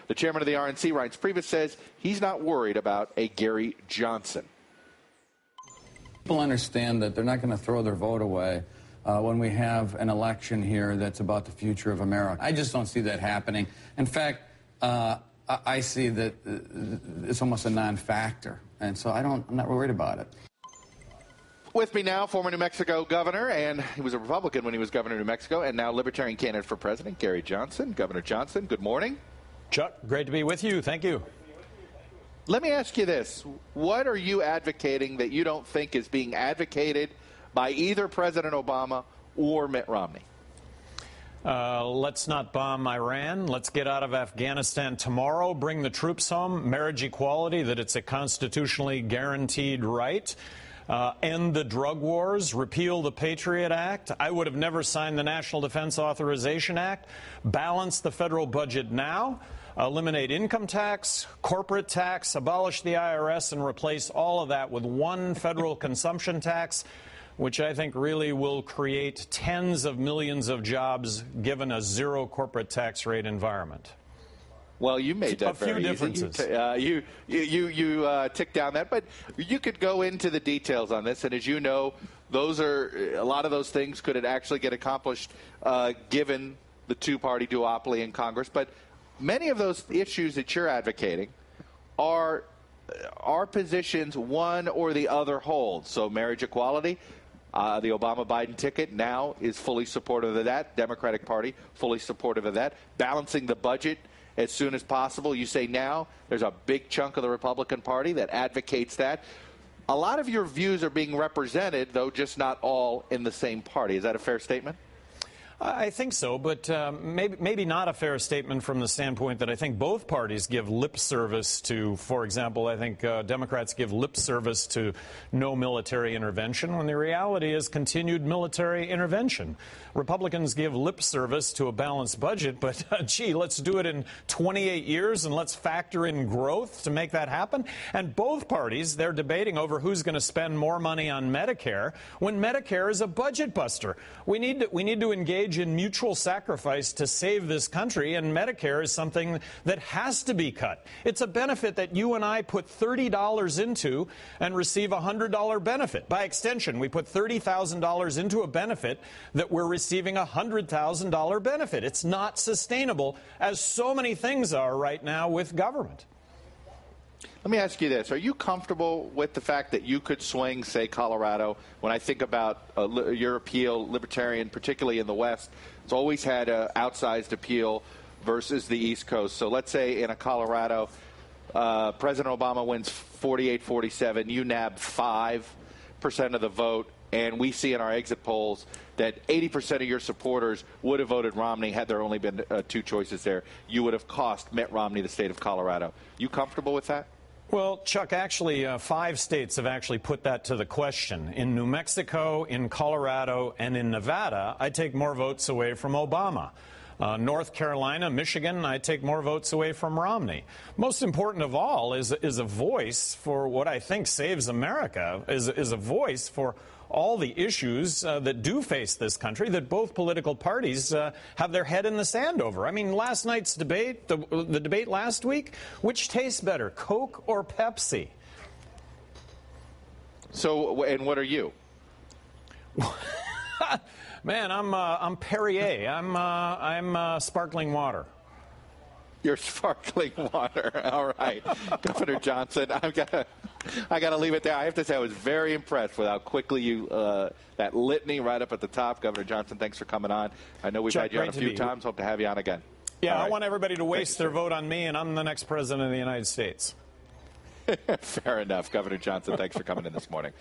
The chairman of the RNC, Reince Priebus, says he's not worried about a Gary Johnson. People understand that they're not going to throw their vote away when we have an election here that's about the future of America. I just don't see that happening. In fact, I see that it's almost a non-factor, and so I'm not worried about it. With me now, former New Mexico governor, and he was a Republican when he was governor of New Mexico, and now Libertarian candidate for president, Gary Johnson. Governor Johnson, good morning. Chuck, great to be with you. Thank you. Let me ask you this. What are you advocating that you don't think is being advocated by either President Obama or Mitt Romney? Let's not bomb Iran. Let's get out of Afghanistan tomorrow. Bring the troops home. Marriage equality, that it's a constitutionally guaranteed right. End the drug wars. Repeal the Patriot Act. I would have never signed the National Defense Authorization Act. Balance the federal budget now. Eliminate income tax, corporate tax, abolish the IRS, and replace all of that with one federal consumption tax, which I think really will create tens of millions of jobs given a zero corporate tax rate environment. Well, you made that very easy. You ticked down that, but you could go into the details on this. And as you know, a lot of those things could actually get accomplished given the two-party duopoly in Congress. But many of those issues that you're advocating are positions one or the other holds. So marriage equality, the Obama-Biden ticket now is fully supportive of that. Democratic Party fully supportive of that. Balancing the budget as soon as possible. You say now there's a big chunk of the Republican Party that advocates that. A lot of your views are being represented, though just not all in the same party. Is that a fair statement? I think so, but maybe not a fair statement from the standpoint that I think both parties give lip service to. For example, I think Democrats give lip service to no military intervention when the reality is continued military intervention. Republicans give lip service to a balanced budget, but gee, let's do it in 28 years and let's factor in growth to make that happen. And both parties, they're debating over who's going to spend more money on Medicare when Medicare is a budget buster. We need to engage in mutual sacrifice to save this country, and Medicare is something that has to be cut. It's a benefit that you and I put $30 into and receive a $100 benefit. By extension, we put $30,000 into a benefit that we're receiving a $100,000 benefit. It's not sustainable, as so many things are right now with government. Let me ask you this. Are you comfortable with the fact that you could swing, say, Colorado? When I think about your appeal, Libertarian, particularly in the West, it's always had an outsized appeal versus the East Coast. So let's say in a Colorado, President Obama wins 48-47. You nab 5% of the vote, and we see in our exit polls that 80% of your supporters would have voted Romney had there only been two choices there. You would have cost Mitt Romney the state of Colorado. You comfortable with that? Well, Chuck, actually, 5 states have actually put that to the question. In New Mexico, in Colorado, and in Nevada, I take more votes away from Obama. North Carolina, Michigan, I take more votes away from Romney. Most important of all is a voice for what I think saves America, is a voice for all the issues that do face this country that both political parties have their head in the sand over. I mean, last night's debate, the debate last week, which tastes better, Coke or Pepsi? So, and what are you? Man, I'm Perrier. I'm sparkling water. You're sparkling water. All right. Governor Johnson, I got to leave it there. I have to say I was very impressed with how quickly you, that litany right up at the top. Governor Johnson, thanks for coming on. I know we've had you on a few times. Hope to have you on again. Yeah, right. I want everybody to waste their vote on me, and I'm the next president of the United States. Fair enough. Governor Johnson, thanks for coming in this morning.